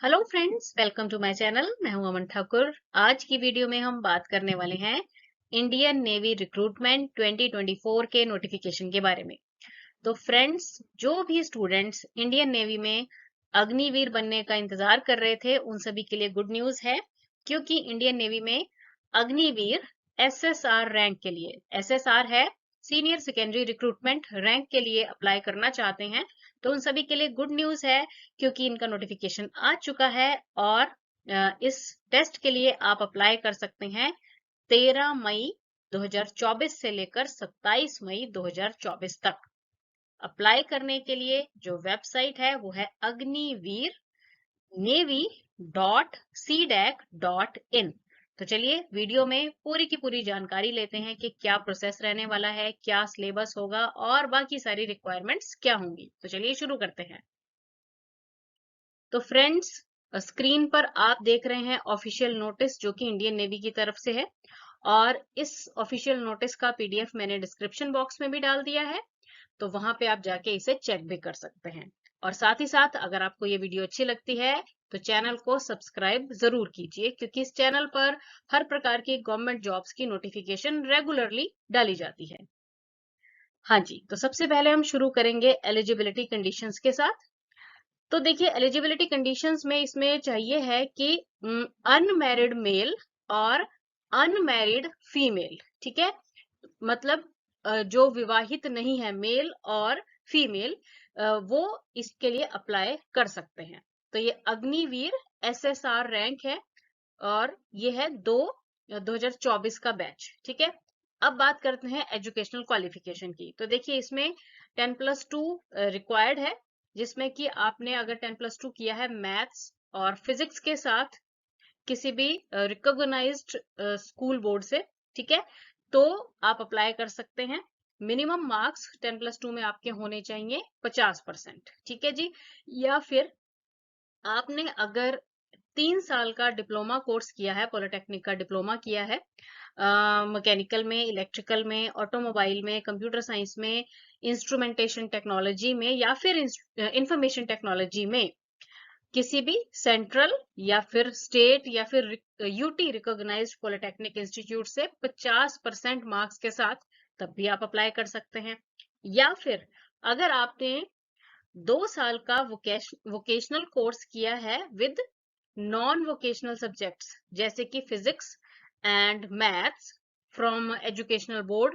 Hello friends, welcome to my channel. मैं हूं अमन ठाकुर। आज की वीडियो में हम बात करने वाले हैं इंडियन नेवी रिक्रूटमेंट 2024 के नोटिफिकेशन के बारे में। तो फ्रेंड्स, जो भी स्टूडेंट्स इंडियन नेवी में अग्निवीर बनने का इंतजार कर रहे थे उन सभी के लिए गुड न्यूज है, क्योंकि इंडियन नेवी में अग्निवीर एसएसआर रैंक के लिए, एसएसआर है सीनियर सेकेंडरी रिक्रूटमेंट रैंक के लिए अप्लाई करना चाहते हैं तो उन सभी के लिए गुड न्यूज है, क्योंकि इनका नोटिफिकेशन आ चुका है। और इस टेस्ट के लिए आप अप्लाई कर सकते हैं 13 मई 2024 से लेकर 27 मई 2024 तक। अप्लाई करने के लिए जो वेबसाइट है वो है अग्निवीर नेवी .cdac.in। तो चलिए वीडियो में पूरी की पूरी जानकारी लेते हैं कि क्या प्रोसेस रहने वाला है, क्या सिलेबस होगा और बाकी सारी रिक्वायरमेंट्स क्या होंगी। तो चलिए शुरू करते हैं। तो फ्रेंड्स, स्क्रीन पर आप देख रहे हैं ऑफिशियल नोटिस जो कि इंडियन नेवी की तरफ से है, और इस ऑफिशियल नोटिस का पीडीएफ मैंने डिस्क्रिप्शन बॉक्स में भी डाल दिया है, तो वहां पे आप जाके इसे चेक भी कर सकते हैं। और साथ ही साथ अगर आपको ये वीडियो अच्छी लगती है तो चैनल को सब्सक्राइब जरूर कीजिए, क्योंकि इस चैनल पर हर प्रकार की गवर्नमेंट जॉब्स की नोटिफिकेशन रेगुलरली डाली जाती है। हाँ जी, तो सबसे पहले हम शुरू करेंगे एलिजिबिलिटी कंडीशंस के साथ। तो देखिए, एलिजिबिलिटी कंडीशंस में इसमें चाहिए है कि अनमैरिड मेल और अनमैरिड फीमेल, ठीक है। मतलब जो विवाहित नहीं है मेल और फीमेल, वो इसके लिए अप्लाई कर सकते हैं। तो ये अग्निवीर एसएसआर रैंक है और ये है 2024 का बैच, ठीक है। अब बात करते हैं एजुकेशनल क्वालिफिकेशन की। तो देखिए, इसमें 10+2 रिक्वायर्ड है, जिसमें कि आपने अगर 10+2 किया है मैथ्स और फिजिक्स के साथ किसी भी रिकॉग्नाइज्ड स्कूल बोर्ड से, ठीक है, तो आप अप्लाई कर सकते हैं। मिनिमम मार्क्स 10+2 में आपके होने चाहिए 50%, ठीक है जी। या फिर आपने अगर 3 साल का डिप्लोमा कोर्स किया है, पॉलिटेक्निक का डिप्लोमा किया है, मैकेनिकल में, इलेक्ट्रिकल में, ऑटोमोबाइल में, कंप्यूटर साइंस में, इंस्ट्रूमेंटेशन टेक्नोलॉजी में या फिर इंफॉर्मेशन टेक्नोलॉजी में किसी भी सेंट्रल या फिर स्टेट या फिर यूटी रिकॉग्नाइज्ड पॉलिटेक्निक इंस्टीट्यूट से 50% मार्क्स के साथ, तब भी आप अप्लाई कर सकते हैं। या फिर अगर आपने 2 साल का वोकेशनल कोर्स किया है विद नॉन वोकेशनल सब्जेक्ट्स जैसे कि physics and maths from educational board,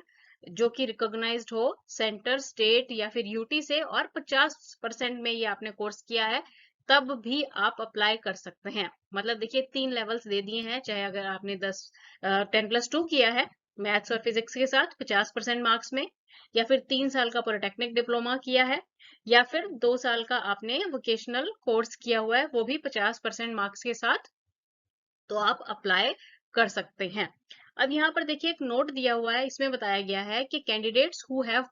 जो कि रिकॉग्नाइज्ड हो सेंटर, स्टेट या फिर यूटी से, और 50% में ये आपने कोर्स किया है, तब भी आप अप्लाई कर सकते हैं। मतलब देखिए, 3 लेवल्स दे दिए हैं, चाहे अगर आपने 10+2 किया है मैथ्स और फिजिक्स के साथ 50% मार्क्स में, या फिर 3 साल का पॉलिटेक्निक डिप्लोमा किया है, या फिर 2 साल का आपने वोकेशनल कोर्स किया हुआ है वो भी 50% मार्क्स के साथ, तो आप अप्लाई कर सकते हैं। अब यहाँ पर देखिए एक नोट दिया हुआ है, इसमें बताया गया है कि candidates who have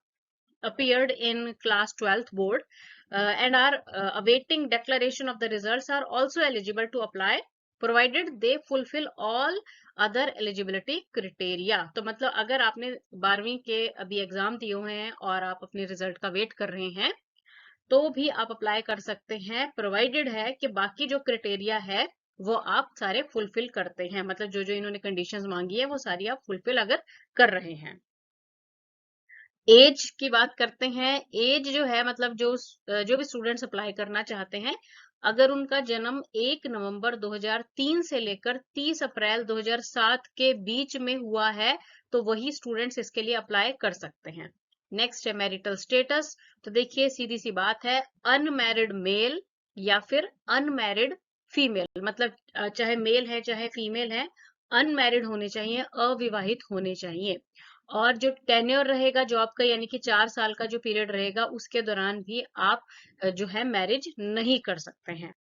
appeared in class 12th board and are awaiting declaration of the results are also eligible to apply provided they fulfill all other eligibility criteria। तो मतलब अगर आपने 12वीं के अभी एग्जाम दिए हुए हैं और आप अपने रिजल्ट का वेट कर रहे हैं, तो भी आप अप्लाई कर सकते हैं, प्रोवाइडेड है कि बाकी जो क्राइटेरिया है वो आप सारे फुलफिल करते हैं। मतलब जो जो इन्होंने कंडीशंस मांगी है वो सारी आप फुलफिल अगर कर रहे हैं। एज की बात करते हैं। एज जो है, मतलब जो भी स्टूडेंट्स अप्लाई करना चाहते हैं, अगर उनका जन्म 1 नवंबर 2003 से लेकर 30 अप्रैल 2007 के बीच में हुआ है, तो वही स्टूडेंट्स इसके लिए अप्लाई कर सकते हैं। नेक्स्ट है मैरिटल स्टेटस। तो देखिए, सीधी सी बात है, अनमैरिड मेल या फिर अनमैरिड फीमेल, मतलब चाहे मेल है चाहे फीमेल है, अनमैरिड होने चाहिए, अविवाहित होने चाहिए। और जो टेन्योर रहेगा जॉब का, यानी कि 4 साल का जो पीरियड रहेगा, उसके दौरान भी आप जो है मैरिज नहीं कर सकते हैं।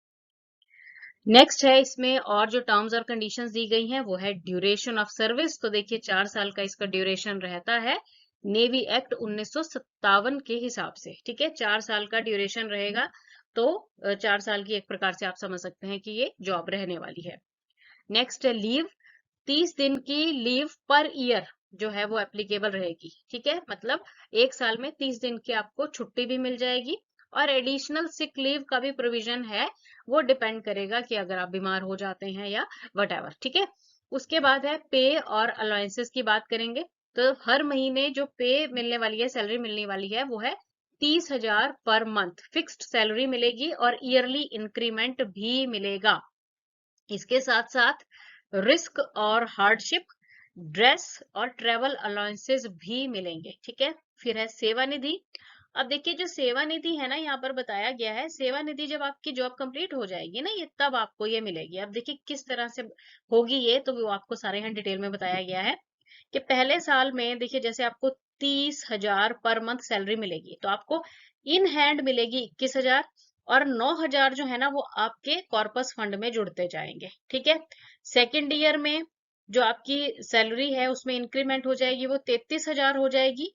नेक्स्ट है इसमें और जो टर्म्स और कंडीशंस दी गई हैं वो है ड्यूरेशन ऑफ सर्विस। तो देखिए, 4 साल का इसका ड्यूरेशन रहता है नेवी एक्ट 1957 के हिसाब से, ठीक है। 4 साल का ड्यूरेशन रहेगा, तो 4 साल की एक प्रकार से आप समझ सकते हैं कि ये जॉब रहने वाली है। नेक्स्ट है लीव। 30 दिन की लीव पर ईयर जो है वो एप्लीकेबल रहेगी, ठीक है। मतलब 1 साल में 30 दिन की आपको छुट्टी भी मिल जाएगी, और एडिशनल सिक लीव का भी प्रोविजन है वो डिपेंड करेगा कि अगर आप बीमार हो जाते हैं या वट। ठीक है। उसके बाद है पे और अलाउंसेस की बात करेंगे। तो हर महीने जो पे मिलने वाली है, सैलरी मिलने वाली है, वो है 30,000 पर मंथ फिक्स्ड सैलरी मिलेगी और ईयरली इंक्रीमेंट भी मिलेगा। इसके साथ साथ रिस्क और हार्डशिप, ड्रेस और ट्रेवल अलाउंसेस भी मिलेंगे। ठीक है। फिर है सेवा निधि। अब देखिए जो सेवा निधि है ना, यहाँ पर बताया गया है सेवा निधि जब आपकी जॉब कंप्लीट हो जाएगी ना, ये तब आपको ये मिलेगी। अब देखिए किस तरह से होगी ये, तो वो आपको सारे यहाँ डिटेल में बताया गया है कि पहले साल में देखिए जैसे आपको 30,000 पर मंथ सैलरी मिलेगी, तो आपको इन हैंड मिलेगी 21,000 और 9,000 जो है ना वो आपके कॉर्पस फंड में जुड़ते जाएंगे। ठीक है। सेकेंड ईयर में जो आपकी सैलरी है उसमें इंक्रीमेंट हो जाएगी, वो 33,000 हो जाएगी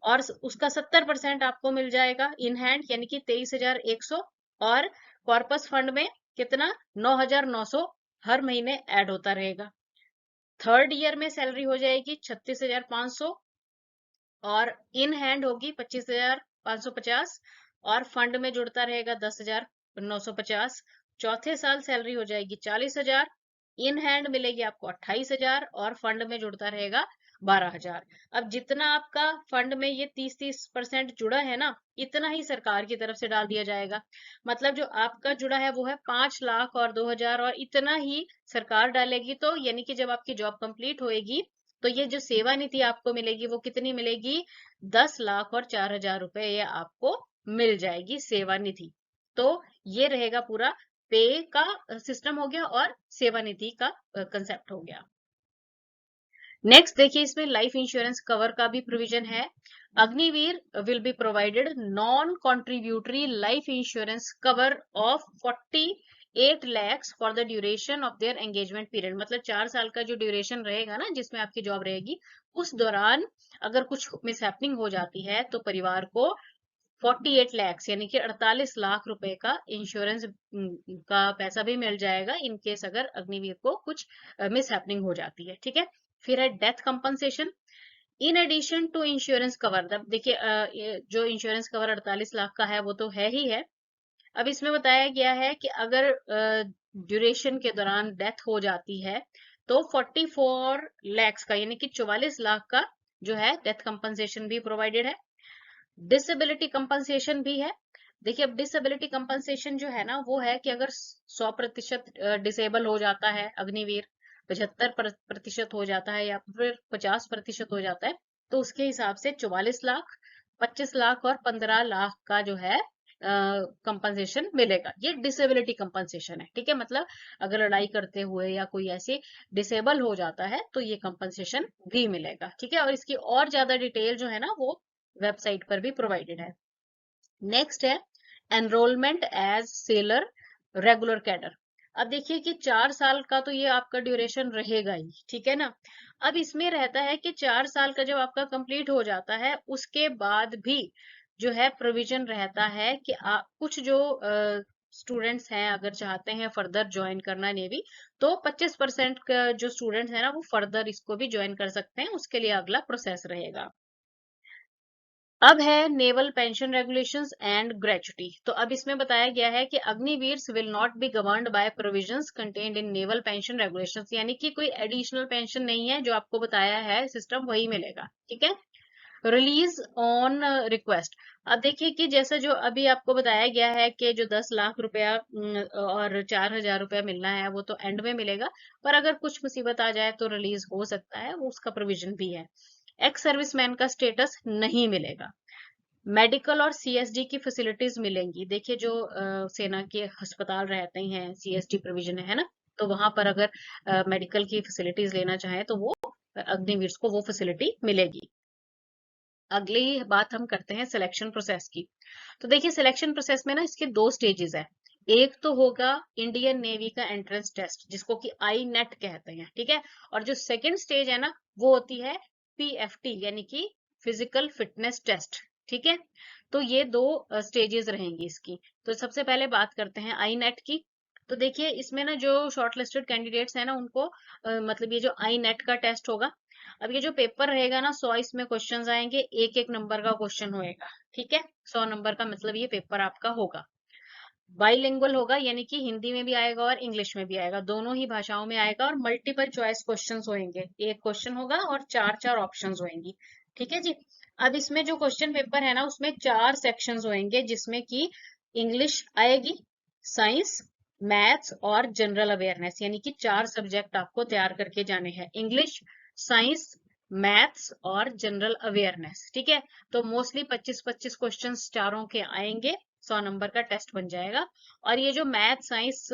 और उसका 70% आपको मिल जाएगा इन हैंड, यानी कि 23,100। और कॉर्पस फंड में कितना, 9,900 हर महीने ऐड होता रहेगा। थर्ड ईयर में सैलरी हो जाएगी 36,500 और इन हैंड होगी 25,550 और फंड में जुड़ता रहेगा 10,950। चौथे साल सैलरी हो जाएगी 40,000, इन हैंड मिलेगी आपको 28,000 और फंड में जुड़ता रहेगा 12,000। अब जितना आपका फंड में ये 30-30% जुड़ा है ना, इतना ही सरकार की तरफ से डाल दिया जाएगा। मतलब जो आपका जुड़ा है वो है 5 लाख और 2,000 और इतना ही सरकार डालेगी। तो यानी कि जब आपकी जॉब कंप्लीट होएगी तो ये जो सेवा निधि आपको मिलेगी वो कितनी मिलेगी, 10 लाख और 4,000 रुपए ये आपको मिल जाएगी सेवा निधि। तो ये रहेगा पूरा पे का सिस्टम हो गया और सेवा निधि का कंसेप्ट हो गया। नेक्स्ट देखिए इसमें लाइफ इंश्योरेंस कवर का भी प्रोविजन है। Agniveer will be provided non contributory life insurance cover of 48 lakhs for the duration of their engagement period. मतलब 4 साल का जो ड्यूरेशन रहेगा ना जिसमें आपकी जॉब रहेगी, उस दौरान अगर कुछ मिसहैपनिंग हो जाती है तो परिवार को 48 lakhs यानी कि 48 लाख रुपए का इंश्योरेंस का पैसा भी मिल जाएगा इन केस अगर अग्निवीर को कुछ मिसहैपनिंग हो जाती है। ठीक है। फिर है death compensation in addition to insurance cover. अब देखिए जो इंश्योरेंस कवर 48 लाख का है वो तो है ही है। अब इसमें बताया गया है कि अगर ड्यूरेशन के दौरान डेथ हो जाती है तो 44 lakhs का यानी कि 44 लाख का जो है डेथ कंपनसेशन भी प्रोवाइडेड है। डिसेबिलिटी कंपनसेशन भी है। देखिए अब डिसेबिलिटी कंपनसेशन जो है ना वो है कि अगर 100% डिसेबल हो जाता है अग्निवीर, 75% हो जाता है या फिर 50% हो जाता है, तो उसके हिसाब से 44 लाख, 25 लाख और 15 लाख का जो है कंपनसेशन मिलेगा। ये डिसेबिलिटी कंपनसेशन है। ठीक है। मतलब अगर लड़ाई करते हुए या कोई ऐसे डिसेबल हो जाता है तो ये कंपनसेशन भी मिलेगा। ठीक है। और इसकी और ज्यादा डिटेल जो है ना वो वेबसाइट पर भी प्रोवाइडेड है। नेक्स्ट है enrolment as sailor regular cadre. अब देखिए कि 4 साल का तो ये आपका ड्यूरेशन रहेगा ही। ठीक है ना। अब इसमें रहता है कि 4 साल का जब आपका कंप्लीट हो जाता है उसके बाद भी जो है प्रोविजन रहता है कि कुछ जो स्टूडेंट्स हैं अगर चाहते हैं फर्दर ज्वाइन करना नेवी, तो 25% का जो स्टूडेंट्स हैं ना वो फर्दर इसको भी ज्वाइन कर सकते हैं। उसके लिए अगला प्रोसेस रहेगा। अब है naval pension regulations and gratuity. तो अब इसमें बताया गया है कि Agniveers will not be governed by provisions contained in naval pension regulations, यानी कि कोई एडिशनल पेंशन नहीं है, जो आपको बताया है सिस्टम वही मिलेगा। ठीक है। Release on request. अब देखिए कि जैसा जो अभी आपको बताया गया है कि जो 10 लाख रुपया और 4,000 रुपया मिलना है वो तो एंड में मिलेगा, पर अगर कुछ मुसीबत आ जाए तो रिलीज हो सकता है, वो उसका प्रोविजन भी है। एक्स सर्विसमैन का स्टेटस नहीं मिलेगा। मेडिकल और सीएसडी की फैसिलिटीज मिलेंगी। देखिए जो सेना के अस्पताल रहते हैं सीएसडी प्रोविजन है ना, तो वहां पर अगर मेडिकल की फैसिलिटीज लेना चाहे तो वो अग्निवीर को वो फैसिलिटी मिलेगी। अगली बात हम करते हैं सिलेक्शन प्रोसेस की। तो देखिए सिलेक्शन प्रोसेस में ना इसके 2 स्टेजेस है। एक तो होगा इंडियन नेवी का एंट्रेंस टेस्ट जिसको कि आई नेट कहते हैं। ठीक है। और जो सेकंड स्टेज है ना वो होती है पीएफटी यानी कि फिजिकल फिटनेस टेस्ट। ठीक है। तो ये 2 स्टेजेस रहेंगी इसकी। तो सबसे पहले बात करते हैं आई नेट की। तो देखिए इसमें ना जो शॉर्टलिस्टेड कैंडिडेट्स हैं ना उनको मतलब ये जो आई नेट का टेस्ट होगा, अब ये जो पेपर रहेगा ना 100 इसमें क्वेश्चंस आएंगे, एक एक नंबर का क्वेश्चन होएगा। ठीक है। 100 नंबर का मतलब ये पेपर आपका होगा। बाइलिंगुअल होगा, यानी कि हिंदी में भी आएगा और इंग्लिश में भी आएगा, दोनों ही भाषाओं में आएगा, और मल्टीपल चॉइस क्वेश्चंस होंगे, एक क्वेश्चन होगा और चार चार ऑप्शंस होंगी। ठीक है जी। अब इसमें जो क्वेश्चन पेपर है ना, उसमें चार सेक्शंस होंगे, जिसमें कि इंग्लिश आएगी, साइंस, मैथ्स और जनरल अवेयरनेस, यानी कि चार सब्जेक्ट आपको तैयार करके जाने हैं, इंग्लिश, साइंस, मैथ्स और जनरल अवेयरनेस। ठीक है। तो मोस्टली 25-25 क्वेश्चंस चारों के आएंगे, 100 नंबर का टेस्ट बन जाएगा। और ये जो मैथ, साइंस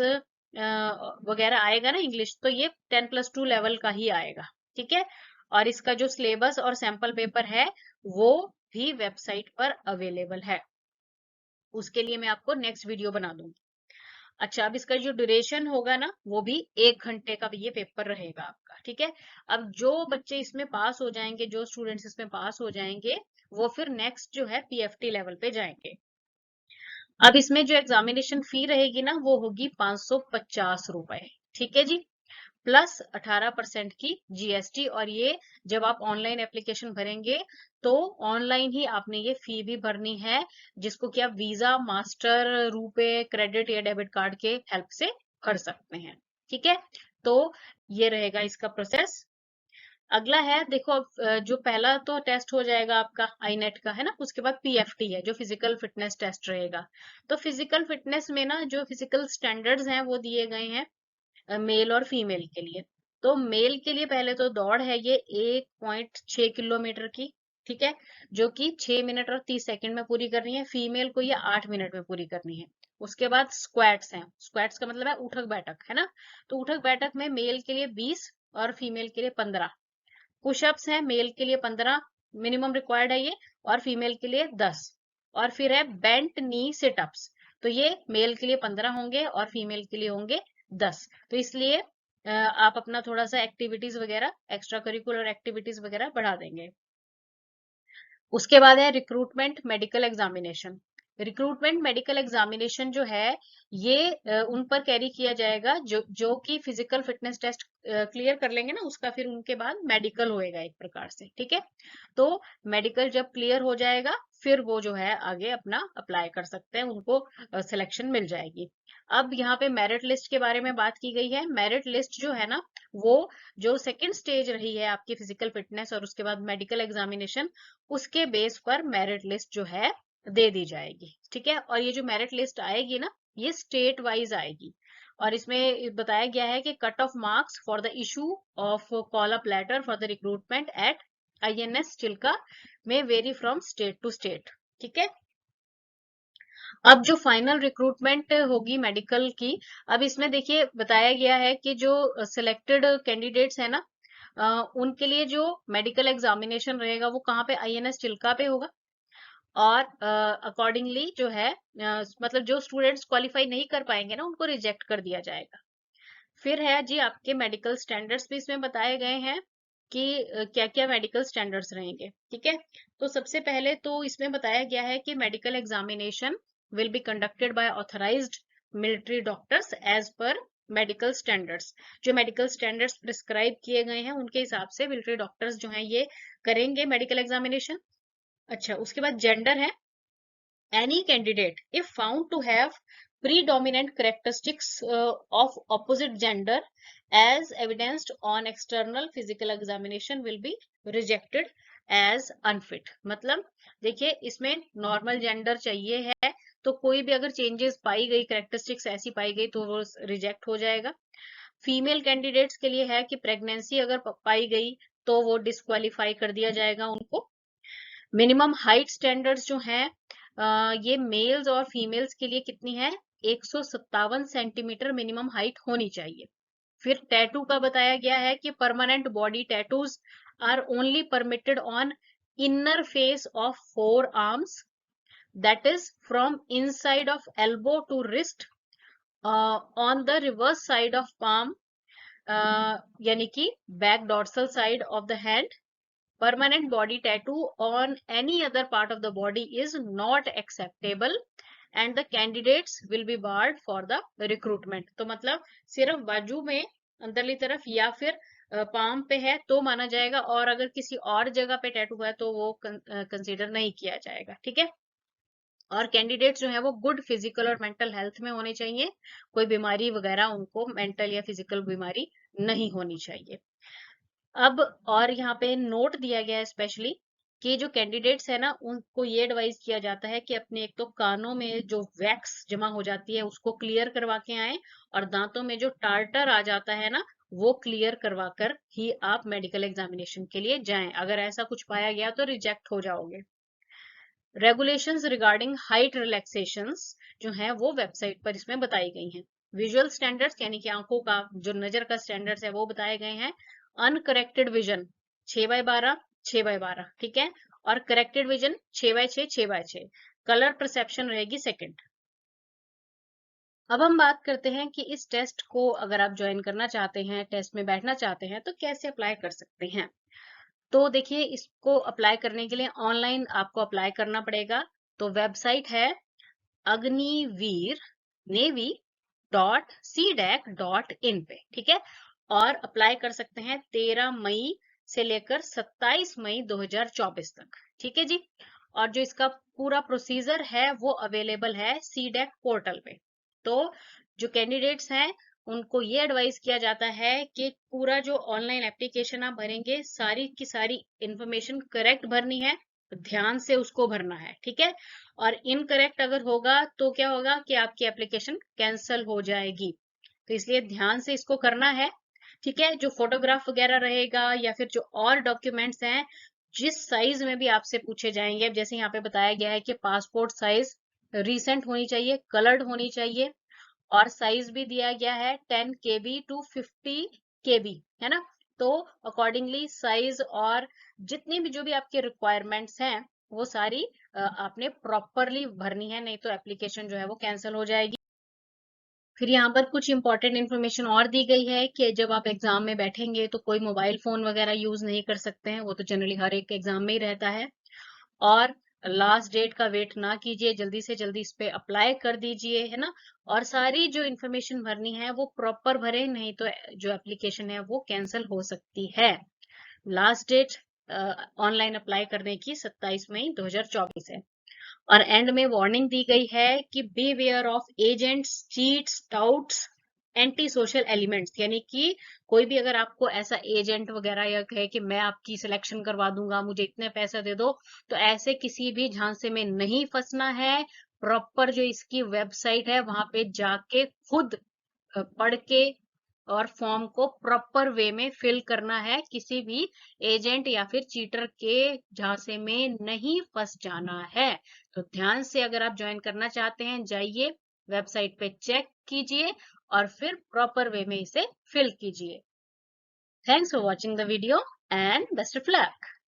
वगैरह आएगा ना, इंग्लिश, तो ये 10+2 लेवल का ही आएगा। ठीक है। और इसका जो सिलेबस और सैंपल पेपर है वो भी वेबसाइट पर अवेलेबल है, उसके लिए मैं आपको नेक्स्ट वीडियो बना दूंगी। अच्छा, अब इसका जो ड्यूरेशन होगा ना, वो भी 1 घंटे का भी ये पेपर रहेगा आपका। ठीक है। अब जो बच्चे इसमें पास हो जाएंगे, जो स्टूडेंट्स इसमें पास हो जाएंगे, वो फिर नेक्स्ट जो है पीएफटी लेवल पे जाएंगे। अब इसमें जो एग्जामिनेशन फी रहेगी ना, वो होगी 550 रुपए। ठीक है जी। प्लस 18% की जीएसटी। और ये जब आप ऑनलाइन एप्लीकेशन भरेंगे तो ऑनलाइन ही आपने ये फी भी भरनी है, जिसको कि आप वीजा, मास्टर, रुपे, क्रेडिट या डेबिट कार्ड के हेल्प से भर सकते हैं। ठीक है। तो ये रहेगा इसका प्रोसेस। अगला है, देखो अब जो पहला तो टेस्ट हो जाएगा आपका आई नेट का, है ना, उसके बाद पीएफटी है जो फिजिकल फिटनेस टेस्ट रहेगा। तो फिजिकल फिटनेस में ना जो फिजिकल स्टैंडर्ड्स हैं वो दिए गए हैं मेल और फीमेल के लिए। तो मेल के लिए पहले तो दौड़ है ये 1.6 किलोमीटर की। ठीक है। जो कि 6 मिनट और 30 सेकंड में पूरी करनी है, फीमेल को ये 8 मिनट में पूरी करनी है। उसके बाद स्क्वाट्स हैं, स्क्वाट्स का मतलब है उठक बैठक, है ना। तो उठक बैठक में मेल के लिए 20 और फीमेल के लिए 15। पुशअप्स हैं, मेल के लिए 15 मिनिमम रिक्वायर्ड है ये, और फीमेल के लिए 10। और फिर है बेंट नी सिटअप्स, तो ये मेल के लिए 15 होंगे और फीमेल के लिए होंगे 10। तो इसलिए आप अपना थोड़ा सा एक्टिविटीज वगैरह, एक्स्ट्रा करिकुलर एक्टिविटीज वगैरह बढ़ा देंगे। उसके बाद है recruitment medical examination. Recruitment medical examination जो है ये उन पर कैरी किया जाएगा जो कि फिजिकल फिटनेस टेस्ट क्लियर कर लेंगे ना, उसका फिर उनके बाद मेडिकल होएगा एक प्रकार से। ठीक है। तो मेडिकल जब क्लियर हो जाएगा, फिर वो जो है आगे अपना अप्लाई कर सकते हैं, उनको सिलेक्शन मिल जाएगी। अब यहाँ पे मेरिट लिस्ट के बारे में बात की गई है। मेरिट लिस्ट जो है ना, वो जो सेकंड स्टेज रही है आपकी फिजिकल फिटनेस और उसके बाद मेडिकल एग्जामिनेशन, उसके बेस पर मेरिट लिस्ट जो है दे दी जाएगी। ठीक है। और ये जो मेरिट लिस्ट आएगी ना, ये स्टेट वाइज आएगी। और इसमें बताया गया है कि cut off marks for the issue of call up letter for the recruitment at INS Chilka में vary from state to state. ठीक है। अब जो फाइनल रिक्रूटमेंट होगी मेडिकल की, अब इसमें देखिए बताया गया है कि जो सिलेक्टेड कैंडिडेट्स है ना, उनके लिए जो मेडिकल एग्जामिनेशन रहेगा वो कहाँ पे, आईएनएस चिल्का पे होगा। और अकॉर्डिंगली जो है मतलब जो स्टूडेंट्स क्वालिफाई नहीं कर पाएंगे ना, उनको रिजेक्ट कर दिया जाएगा। फिर है जी आपके मेडिकल स्टैंडर्ड्स भी इसमें बताए गए हैं कि क्या क्या मेडिकल स्टैंडर्ड्स रहेंगे। ठीक है। तो सबसे पहले तो इसमें बताया गया है कि medical examination will be conducted by authorised military doctors as per medical standards. जो मेडिकल स्टैंडर्ड्स प्रिस्क्राइब किए गए हैं उनके हिसाब से मिलिट्री डॉक्टर्स जो हैं ये करेंगे मेडिकल एग्जामिनेशन। अच्छा, उसके बाद जेंडर है, any candidate if found to have predominant characteristics of opposite gender as evidenced on external physical examination will be rejected as unfit। मतलब देखिए इसमें नॉर्मल जेंडर चाहिए है, तो कोई भी अगर चेंजेस पाई गई, करेक्टरिस्टिक्स ऐसी पाई गई, तो वो रिजेक्ट हो जाएगा। फीमेल कैंडिडेट्स के लिए है कि प्रेगनेंसी अगर पाई गई तो वो डिस्क्वालीफाई कर दिया जाएगा उनको। मिनिमम हाइट स्टैंडर्ड्स जो हैं ये मेल्स और फीमेल्स के लिए कितनी है, 157 सेंटीमीटर मिनिमम हाइट होनी चाहिए। फिर टैटू का बताया गया है कि permanent body tattoos are only permitted on inner face of 4 arms, that is from inside of elbow to wrist on the reverse side of palm, यानी कि back dorsal side of the hand. Permanent body tattoo on any other part of the body is not acceptable and the candidates will be barred for the recruitment। तो मतलब सिर्फ बाजू में अंदरली तरफ या फिर पाम पे है तो माना जाएगा, और अगर किसी और जगह पे टैटू है तो वो कंसीडर नहीं किया जाएगा। ठीक है। और कैंडिडेट्स जो है वो गुड फिजिकल और मेंटल हेल्थ में होने चाहिए, कोई बीमारी वगैरह उनको मेंटल या फिजिकल बीमारी नहीं होनी चाहिए। अब और यहाँ पे नोट दिया गया है स्पेशली कि जो कैंडिडेट्स है ना उनको ये एडवाइस किया जाता है कि अपने एक तो कानों में जो वैक्स जमा हो जाती है उसको क्लियर करवा के आए, और दांतों में जो टार्टर आ जाता है ना वो क्लियर करवा कर ही आप मेडिकल एग्जामिनेशन के लिए जाएं। अगर ऐसा कुछ पाया गया तो रिजेक्ट हो जाओगे। रेगुलेशंस रिगार्डिंग हाइट रिलैक्सेशंस जो है वो वेबसाइट पर इसमें बताई गई हैं। विजुअल स्टैंडर्ड्स यानी कि आंखों का जो नजर का स्टैंडर्ड्स है वो बताए गए हैं। अनकरेक्टेड विजन 6x12 6x12, ठीक है, और corrected vision 6x6 6x6। Colour perception रहेगी सेकंड। अब हम बात करते हैं कि इस टेस्ट को अगर आप ज्वाइन करना चाहते हैं, टेस्ट में बैठना चाहते हैं, तो कैसे अप्लाई कर सकते हैं। तो देखिए, इसको अप्लाई करने के लिए ऑनलाइन आपको अप्लाई करना पड़ेगा। तो वेबसाइट है अग्निवीर नेवी .cdac.in पे, ठीक है, और अप्लाई कर सकते हैं 13 मई से लेकर 27 मई 2024 तक, ठीक है जी। और जो इसका पूरा प्रोसीजर है वो अवेलेबल है सीडैक पोर्टल पे। तो जो कैंडिडेट्स हैं उनको ये एडवाइस किया जाता है कि पूरा जो ऑनलाइन एप्लीकेशन आप भरेंगे सारी की सारी इंफॉर्मेशन करेक्ट भरनी है, ध्यान से उसको भरना है, ठीक है। और इनकरेक्ट अगर होगा तो क्या होगा कि आपकी एप्लीकेशन कैंसल हो जाएगी। तो इसलिए ध्यान से इसको करना है, ठीक है। जो फोटोग्राफ वगैरह रहेगा या फिर जो और डॉक्यूमेंट्स हैं जिस साइज में भी आपसे पूछे जाएंगे, जैसे यहाँ पे बताया गया है कि पासपोर्ट साइज रीसेंट होनी चाहिए, कलर्ड होनी चाहिए, और साइज भी दिया गया है 10 KB टू 50 KB, है ना। तो अकॉर्डिंगली साइज और जितनी भी जो भी आपके रिक्वायरमेंट्स हैं वो सारी आपने प्रॉपरली भरनी है, नहीं तो एप्लीकेशन जो है वो कैंसिल हो जाएगी। फिर यहाँ पर कुछ इंपॉर्टेंट इन्फॉर्मेशन और दी गई है कि जब आप एग्जाम में बैठेंगे तो कोई मोबाइल फोन वगैरह यूज नहीं कर सकते हैं, वो तो जनरली हर एक एग्जाम में ही रहता है। और लास्ट डेट का वेट ना कीजिए, जल्दी से जल्दी इस पे अप्लाई कर दीजिए, है ना। और सारी जो इन्फॉर्मेशन भरनी है वो प्रॉपर भरें, नहीं तो जो एप्लीकेशन है वो कैंसिल हो सकती है। लास्ट डेट ऑनलाइन अप्लाई करने की 27 मई 2024 है। और एंड में वार्निंग दी गई है कि beware of agents, cheats, touts, anti social elements, यानी कि कोई भी अगर आपको ऐसा एजेंट वगैरह या कहे कि मैं आपकी सिलेक्शन करवा दूंगा, मुझे इतने पैसे दे दो, तो ऐसे किसी भी झांसे में नहीं फंसना है। प्रॉपर जो इसकी वेबसाइट है वहां पे जाके खुद पढ़ के और फॉर्म को प्रॉपर वे में फिल करना है, किसी भी एजेंट या फिर चीटर के झांसे में नहीं फंस जाना है। तो ध्यान से अगर आप ज्वाइन करना चाहते हैं जाइए वेबसाइट पे चेक कीजिए और फिर प्रॉपर वे में इसे फिल कीजिए। Thanks for watching the video and best of luck.